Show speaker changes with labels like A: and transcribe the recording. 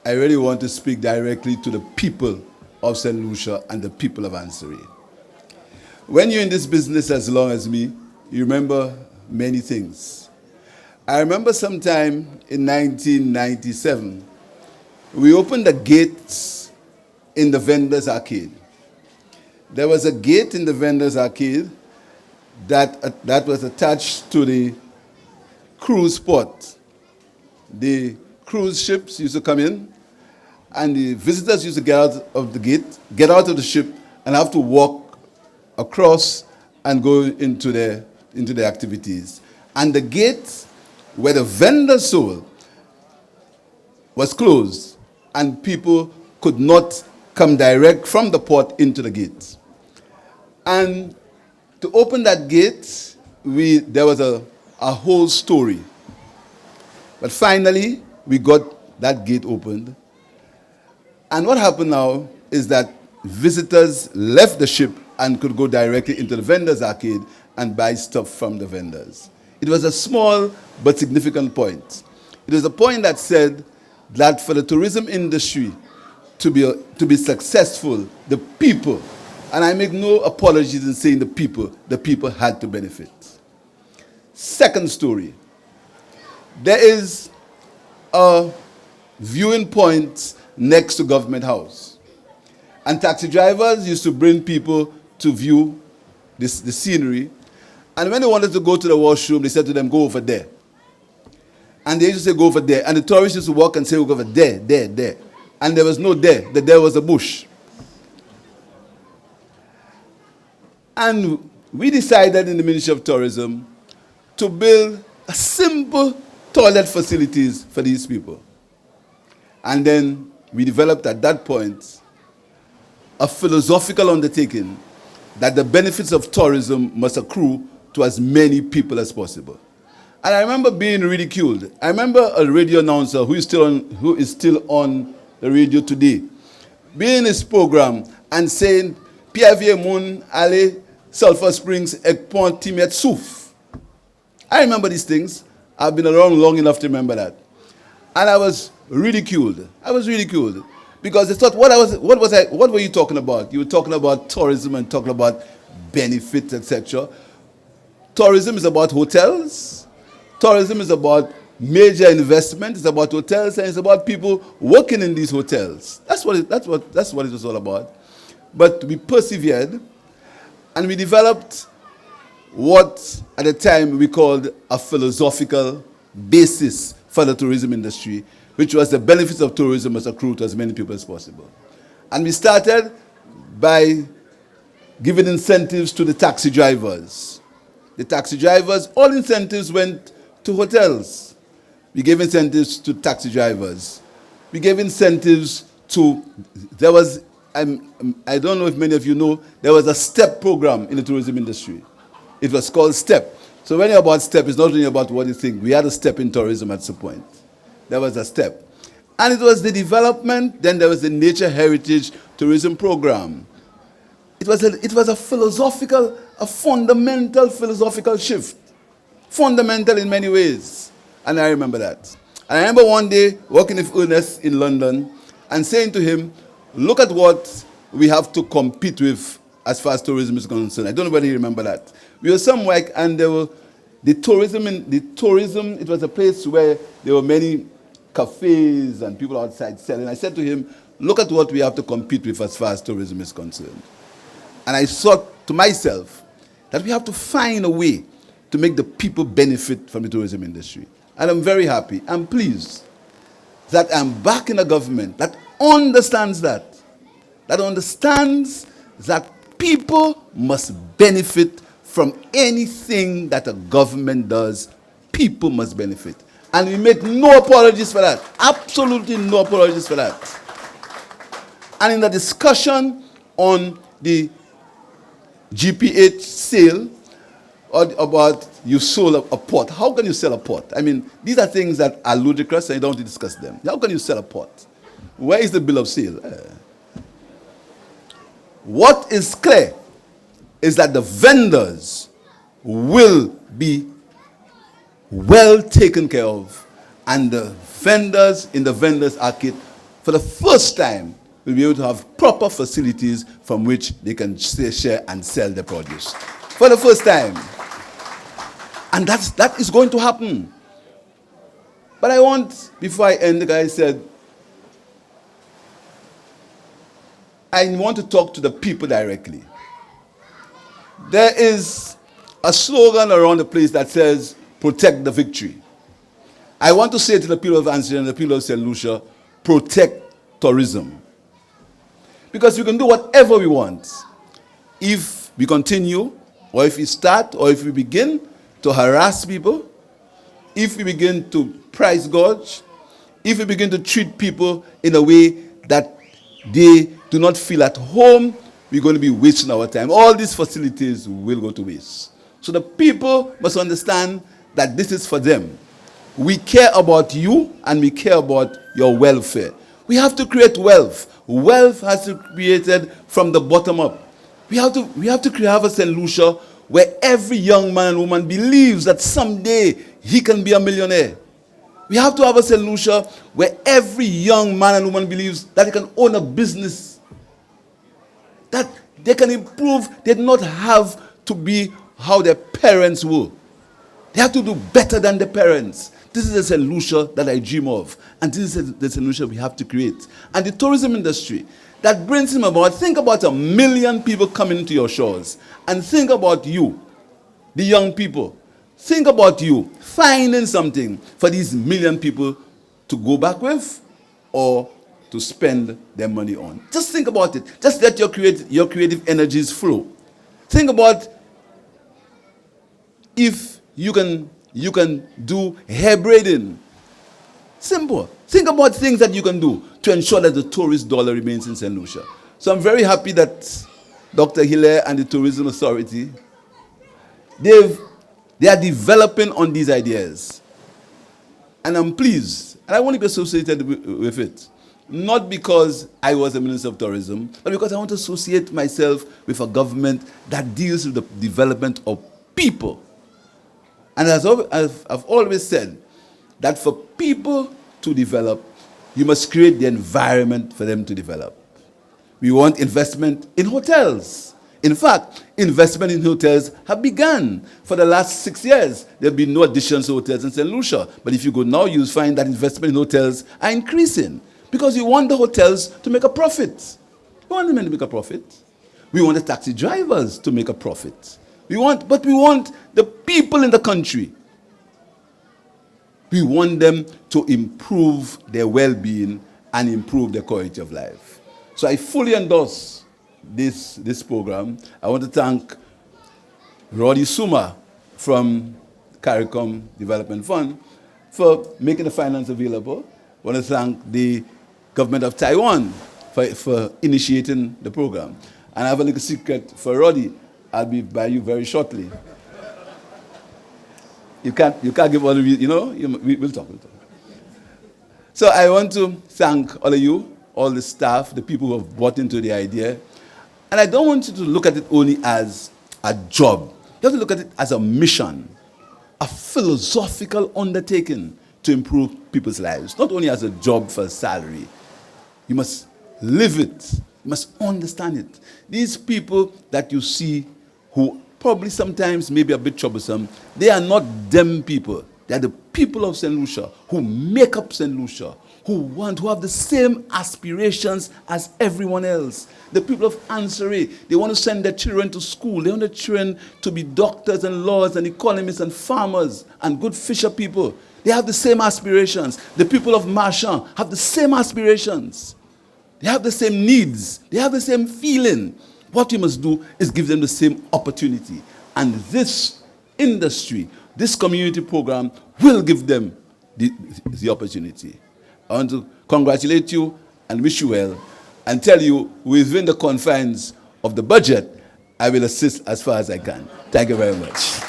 A: I really want to speak directly to the people of St. Lucia and the people of Ansari. When you're in this business as long as me, you remember many things. I remember sometime in 1997, we opened the gates in the Vendors Arcade. There was a gate in the Vendors Arcade that was attached to the cruise port. The cruise ships used to come in, and the visitors used to get out of the gate, get out of the ship, and have to walk across and go into their activities. And the gate where the vendor sold was closed, and people could not come direct from the port into the gate. And to open that gate, there was a whole story. But finally, we got that gate opened. And what happened now is that visitors left the ship and could go directly into the Vendors Arcade and buy stuff from the vendors. It was a small but significant point. It was a point that said that for the tourism industry to be successful, the people, and I make no apologies in saying the people had to benefit. Second story, there is a viewing point next to Government House. And taxi drivers used to bring people to view the scenery. And when they wanted to go to the washroom, they said to them, go over there. And they used to say, go over there. And the tourists used to walk and say, we'll go over there, there, there. And there was no there. There was a bush. And we decided in the Ministry of Tourism to build a simple toilet facilities for these people. And then we developed at that point a philosophical undertaking that the benefits of tourism must accrue to as many people as possible. And I remember being ridiculed. I remember a radio announcer who is still on the radio today, being in his program and saying, Pierre Moun, Ale, Sulphur Springs, Ekpont, Timet, Souf. I remember these things. I've been around long enough to remember that. And I was ridiculed. Because they thought, what were you talking about? You were talking about tourism and talking about benefits, etc. Tourism is about hotels. Tourism is about major investment. It's about hotels, and it's about people working in these hotels. That's what it was all about. But we persevered, and we developed what at the time we called a philosophical basis for the tourism industry, which was the benefits of tourism must accrue to as many people as possible. And we started by giving incentives to the taxi drivers. The taxi drivers, all incentives went to hotels. We gave incentives to taxi drivers. We gave incentives to, I don't know if many of you know, there was a STEP program in the tourism industry. It was called STEP. So when you're about STEP, it's not only about what you think. We had a STEP in tourism at some point. There was a STEP. And it was the development, then there was the Nature Heritage Tourism Program. It was a philosophical, a fundamental philosophical shift. Fundamental in many ways. And I remember that. And I remember one day working with Ernest in London and saying to him, look at what we have to compete with as far as tourism is concerned. I don't know whether you remember that. We were somewhere, and there were the tourism, it was a place where there were many cafes and people outside selling. I said to him, look at what we have to compete with as far as tourism is concerned. And I thought to myself that we have to find a way to make the people benefit from the tourism industry. And I'm very happy, I'm pleased that I'm back in a government that understands that people must benefit from anything that a government does. People must benefit. And we make no apologies for that. Absolutely no apologies for that. And in the discussion on the GPH sale, or about you sold a port. How can you sell a port? I mean, these are things that are ludicrous and you don't want to discuss them. How can you sell a port? Where is the bill of sale? What is clear is that the vendors will be well taken care of, and the vendors in the vendors arcade for the first time, will be able to have proper facilities from which they can share and sell their produce. For the first time. And that is going to happen. But I want, before I end, the guy said, I want to talk to the people directly. There is a slogan around the place that says, protect the victory. I want to say to the people of Anseri and the people of St. Lucia, protect tourism. Because we can do whatever we want. If we continue, or if we start, or if we begin to harass people, if we begin to price gouge, if we begin to treat people in a way that they do not feel at home, we're going to be wasting our time. All these facilities will go to waste. So the people must understand that this is for them. We care about you and we care about your welfare. We have to create wealth. Wealth has to be created from the bottom up. We have to have a St. Lucia where every young man and woman believes that someday he can be a millionaire. We have to have a St. Lucia where every young man and woman believes that he can own a business, that they can improve. They do not have to be how their parents were. They have to do better than their parents. This is the St. Lucia that I dream of. And this is the St. Lucia we have to create. And the tourism industry, that brings him about, think about 1 million people coming to your shores. And think about you, the young people. Think about you finding something for these 1 million people to go back with or to spend their money on. Just think about it. Just let your creative energies flow. Think about if you can do hair braiding. Simple. Think about things that you can do to ensure that the tourist dollar remains in St. Lucia. So I'm very happy that Dr. Hilaire and the Tourism Authority, they are developing on these ideas. And I'm pleased. And I want to be associated with it. Not because I was a Minister of Tourism, but because I want to associate myself with a government that deals with the development of people. And as I've always said, that for people to develop, you must create the environment for them to develop. We want investment in hotels. In fact, investment in hotels have begun. For the last 6 years, there have been no additions to hotels in St. Lucia. But if you go now, you'll find that investment in hotels are increasing. Because we want the hotels to make a profit. We want them to make a profit. We want the taxi drivers to make a profit. But we want the people in the country. We want them to improve their well-being and improve their quality of life. So I fully endorse this program. I want to thank Roddy Suma from CARICOM Development Fund for making the finance available. I want to thank the government of Taiwan for initiating the program. And I have a little secret for Roddy. I'll be by you very shortly. You can't give all the reasons, we'll talk. So I want to thank all of you, all the staff, the people who have bought into the idea. And I don't want you to look at it only as a job. You have to look at it as a mission, a philosophical undertaking to improve people's lives. Not only as a job for a salary. You must live it. You must understand it. These people that you see who probably sometimes may be a bit troublesome, they are not them people. They are the people of St. Lucia who make up St. Lucia, who have the same aspirations as everyone else. The people of Anseri, they want to send their children to school. They want their children to be doctors and lawyers and economists and farmers and good fisher people. They have the same aspirations. The people of Marchand have the same aspirations. They have the same needs. They have the same feeling. What you must do is give them the same opportunity. And this industry, this community program will give them the opportunity. I want to congratulate you and wish you well and tell you within the confines of the budget, I will assist as far as I can. Thank you very much.